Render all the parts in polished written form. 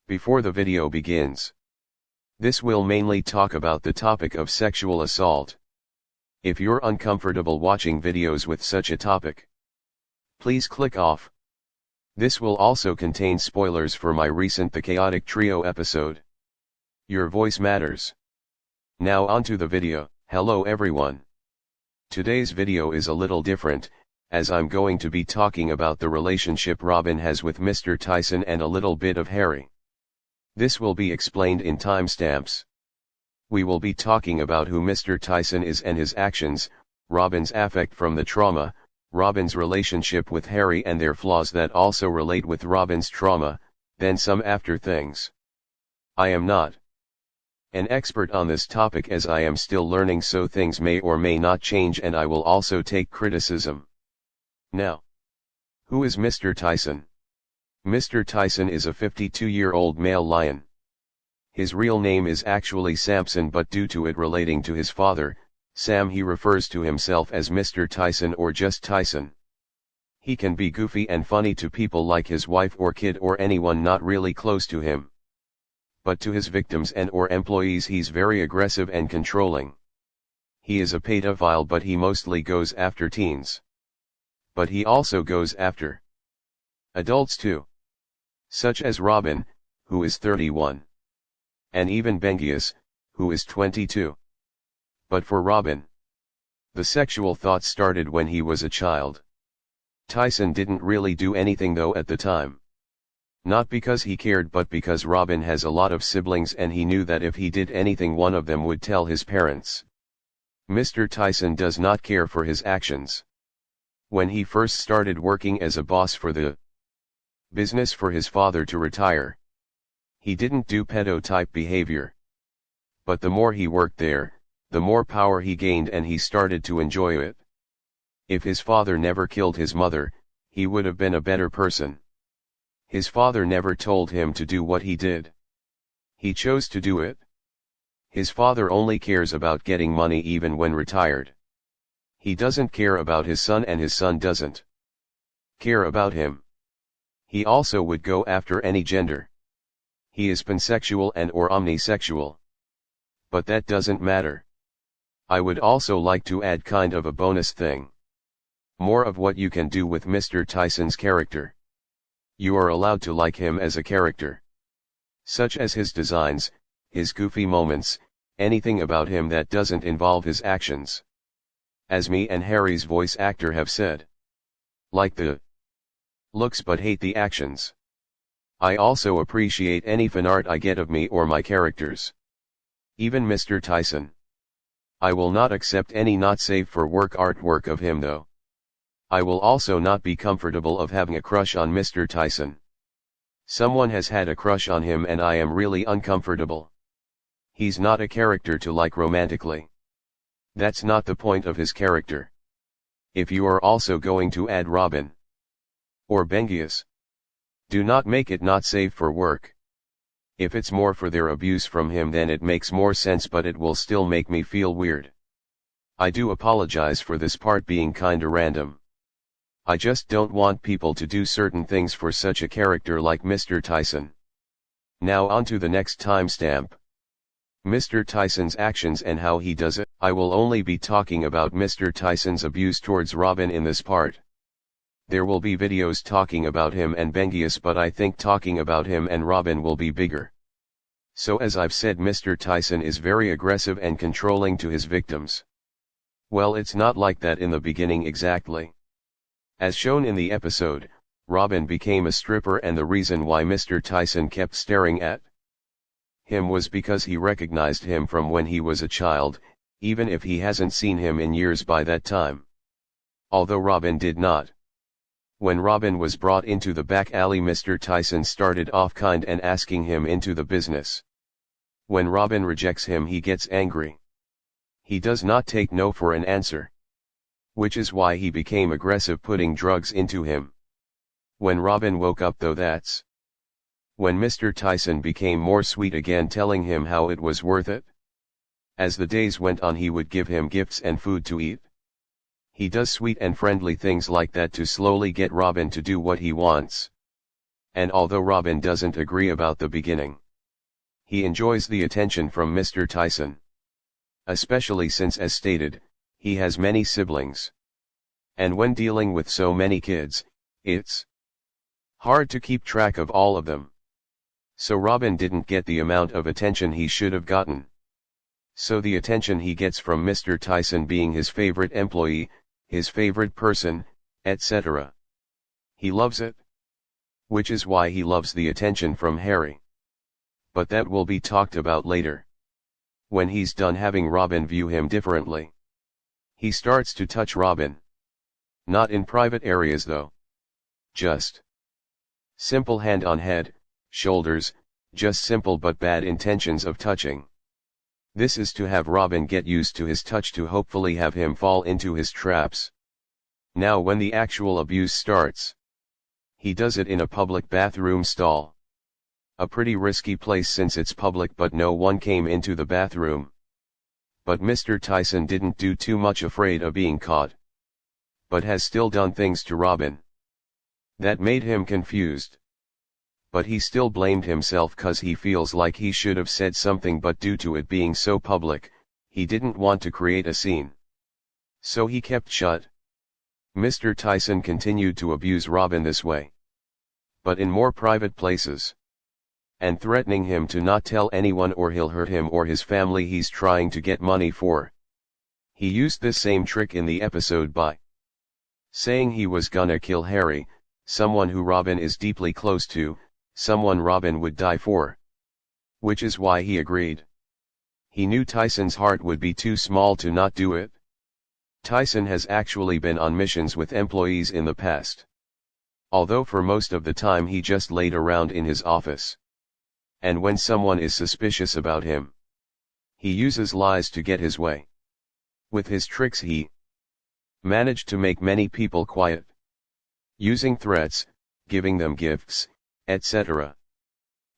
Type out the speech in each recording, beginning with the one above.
Before the video begins, this will mainly talk about the topic of sexual assault. If you're uncomfortable watching videos with such a topic, please click off. This will also contain spoilers for my recent The Chaotic Trio episode. Your voice matters. Now onto the video. Hello everyone. Today's video is a little different, as I'm going to be talking about the relationship Robin has with Mr. Tyson and a little bit of Harry. This will be explained in timestamps. We will be talking about who Mr. Tyson is and his actions, Robin's affect from the trauma, Robin's relationship with Harry and their flaws that also relate with Robin's trauma, then some after things. I am not an expert on this topic as I am still learning, so things may or may not change, and I will also take criticism. Now, who is Mr. Tyson? Mr. Tyson is a 52-year-old male lion. His real name is actually Samson, but due to it relating to his father, Sam, he refers to himself as Mr. Tyson or just Tyson. He can be goofy and funny to people like his wife or kid or anyone not really close to him. But to his victims and or employees he's very aggressive and controlling. He is a pedophile, but he mostly goes after teens. But he also goes after adults too. Such as Robin, who is 31. And even Bengius, who is 22. But for Robin, the sexual thoughts started when he was a child. Tyson didn't really do anything though at the time. Not because he cared, but because Robin has a lot of siblings and he knew that if he did anything one of them would tell his parents. Mr. Tyson does not care for his actions. When he first started working as a boss for the business for his father to retire, he didn't do pedo-type behavior. But the more he worked there, the more power he gained and he started to enjoy it. If his father never killed his mother, he would have been a better person. His father never told him to do what he did. He chose to do it. His father only cares about getting money even when retired. He doesn't care about his son and his son doesn't care about him. He also would go after any gender. He is pansexual and or omnisexual. But that doesn't matter. I would also like to add kind of a bonus thing. More of what you can do with Mr. Tyson's character. You are allowed to like him as a character. Such as his designs, his goofy moments, anything about him that doesn't involve his actions. As me and Harry's voice actor have said. Like the looks but hate the actions. I also appreciate any fan art I get of me or my characters. Even Mr. Tyson. I will not accept any not safe for work artwork of him though. I will also not be comfortable of having a crush on Mr. Tyson. Someone has had a crush on him and I am really uncomfortable. He's not a character to like romantically. That's not the point of his character. If you are also going to add Robin or Bengius, do not make it not safe for work. If it's more for their abuse from him then it makes more sense, but it will still make me feel weird. I do apologize for this part being kinda random. I just don't want people to do certain things for such a character like Mr. Tyson. Now on to the next timestamp. Mr. Tyson's actions and how he does it. I will only be talking about Mr. Tyson's abuse towards Robin in this part. There will be videos talking about him and Bengius, but I think talking about him and Robin will be bigger. So as I've said, Mr. Tyson is very aggressive and controlling to his victims. Well, it's not like that in the beginning exactly. As shown in the episode, Robin became a stripper and the reason why Mr. Tyson kept staring at him was because he recognized him from when he was a child, even if he hasn't seen him in years by that time. Although Robin did not. When Robin was brought into the back alley, Mr. Tyson started off kind and asking him into the business. When Robin rejects him, he gets angry. He does not take no for an answer. Which is why he became aggressive, putting drugs into him. When Robin woke up though, that's when Mr. Tyson became more sweet again, telling him how it was worth it. As the days went on, he would give him gifts and food to eat. He does sweet and friendly things like that to slowly get Robin to do what he wants. and although Robin doesn't agree about the beginning, he enjoys the attention from Mr. Tyson. Especially since, as stated, he has many siblings. And when dealing with so many kids, it's hard to keep track of all of them. So Robin didn't get the amount of attention he should have gotten. So the attention he gets from Mr. Tyson being his favorite employee, his favorite person, etc. He loves it. Which is why he loves the attention from Harry. But that will be talked about later. When he's done having Robin view him differently, he starts to touch Robin. Not in private areas though. Just simple hand on head, shoulders, just simple but bad intentions of touching. This is to have Robin get used to his touch to hopefully have him fall into his traps. Now when the actual abuse starts, he does it in a public bathroom stall. A pretty risky place since it's public but no one came into the bathroom. But Mr. Tyson didn't do too much afraid of being caught. But has still done things to Robin that made him confused. But he still blamed himself cause he feels like he should have said something, but due to it being so public, he didn't want to create a scene. So he kept shut. Mr. Tyson continued to abuse Robin this way, but in more private places, and threatening him to not tell anyone or he'll hurt him or his family he's trying to get money for. He used this same trick in the episode by saying he was gonna kill Harry, someone who Robin is deeply close to, someone Robin would die for. Which is why he agreed. He knew Tyson's heart would be too small to not do it. Tyson has actually been on missions with employees in the past. Although for most of the time he just laid around in his office. And when someone is suspicious about him, he uses lies to get his way. With his tricks he managed to make many people quiet. Using threats, giving them gifts, etc.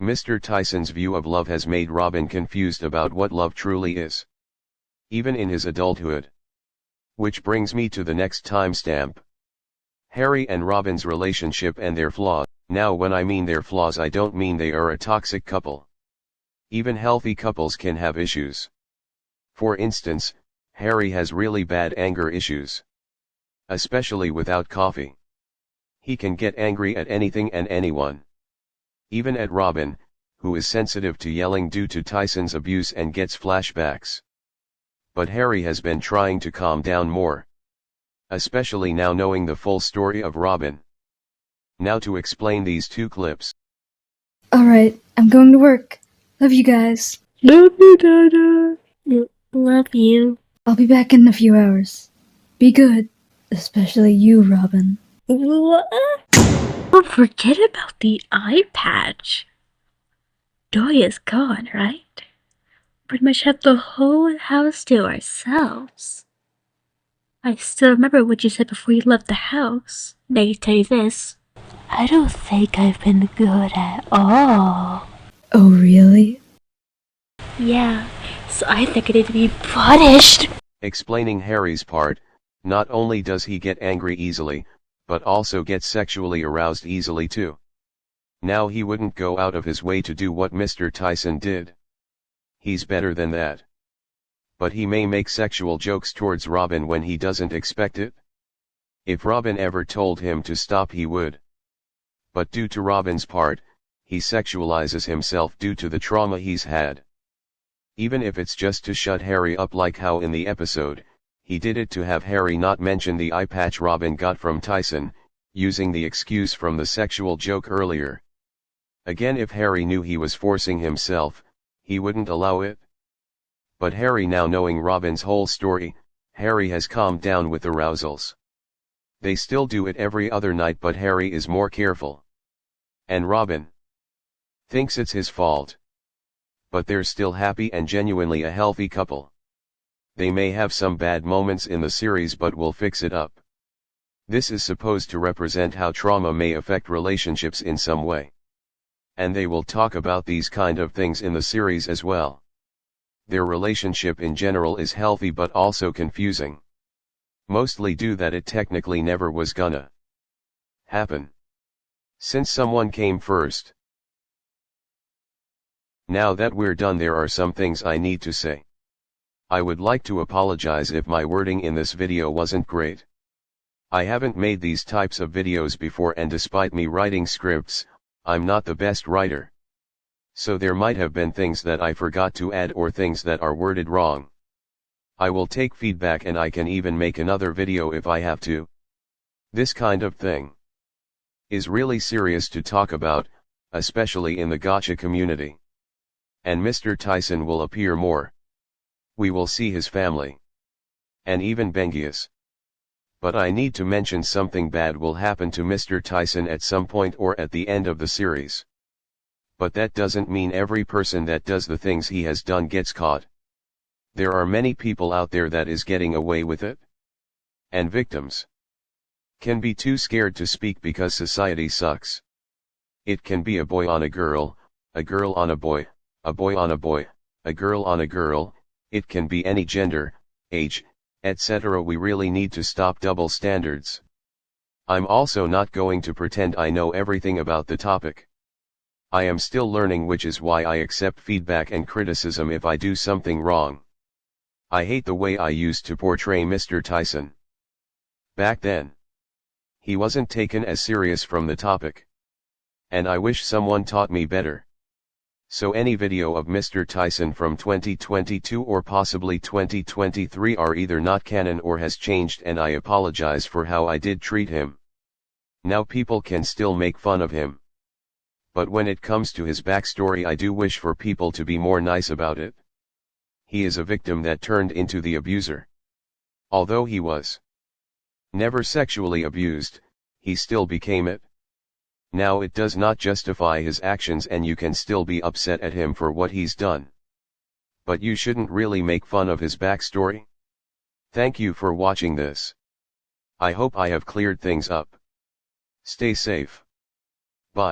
Mr. Tyson's view of love has made Robin confused about what love truly is. Even in his adulthood. Which brings me to the next timestamp. Harry and Robin's relationship and their flaws. Now when I mean their flaws, I don't mean they are a toxic couple. Even healthy couples can have issues. For instance, Harry has really bad anger issues. Especially without coffee. He can get angry at anything and anyone. Even at Robin, who is sensitive to yelling due to Tyson's abuse and gets flashbacks. But Harry has been trying to calm down more. Especially now knowing the full story of Robin. Now to explain these two clips. Alright, I'm going to work. Love you guys. Love you, Dada. Love you. I'll be back in a few hours. Be good. Especially you, Robin. What? Don't forget about the eye patch. Joy is gone, right? Pretty much have the whole house to ourselves. I still remember what you said before you left the house. Now you tell you this. I don't think I've been good at all. Oh, really? Yeah, so I think I need to be punished. Explaining Harry's part, not only does he get angry easily, but also gets sexually aroused easily too. Now he wouldn't go out of his way to do what Mr. Tyson did. He's better than that. But he may make sexual jokes towards Robin when he doesn't expect it. If Robin ever told him to stop, he would. But due to Robin's part, he sexualizes himself due to the trauma he's had. Even if it's just to shut Harry up, like how in the episode, he did it to have Harry not mention the eye patch Robin got from Tyson, using the excuse from the sexual joke earlier. Again, if Harry knew he was forcing himself, he wouldn't allow it. But Harry, now knowing Robin's whole story, Harry has calmed down with arousals. They still do it every other night, but Harry is more careful. And Robin thinks it's his fault. But they're still happy and genuinely a healthy couple. They may have some bad moments in the series, but will fix it up. This is supposed to represent how trauma may affect relationships in some way. And they will talk about these kind of things in the series as well. Their relationship in general is healthy but also confusing. Mostly due that it technically never was gonna happen. Since someone came first. Now that we're done, there are some things I need to say. I would like to apologize if my wording in this video wasn't great. I haven't made these types of videos before, and despite me writing scripts, I'm not the best writer. So there might have been things that I forgot to add or things that are worded wrong. I will take feedback, and I can even make another video if I have to. This kind of thing is really serious to talk about, especially in the gacha community. And Mr. Tyson will appear more. We will see his family. And even Bengius. But I need to mention something bad will happen to Mr. Tyson at some point or at the end of the series. But that doesn't mean every person that does the things he has done gets caught. There are many people out there that is getting away with it. And victims can be too scared to speak because society sucks. It can be a boy on a girl on a boy on a boy, a girl on a girl, it can be any gender, age, etc. We really need to stop double standards. I'm also not going to pretend I know everything about the topic. I am still learning, which is why I accept feedback and criticism if I do something wrong. I hate the way I used to portray Mr. Tyson. Back then, he wasn't taken as serious from the topic. And I wish someone taught me better. So any video of Mr. Tyson from 2022 or possibly 2023 are either not canon or has changed, and I apologize for how I did treat him. Now people can still make fun of him. But when it comes to his backstory, I do wish for people to be more nice about it. He is a victim that turned into the abuser. Although he was never sexually abused, he still became it. Now it does not justify his actions, and you can still be upset at him for what he's done. But you shouldn't really make fun of his backstory. Thank you for watching this. I hope I have cleared things up. Stay safe.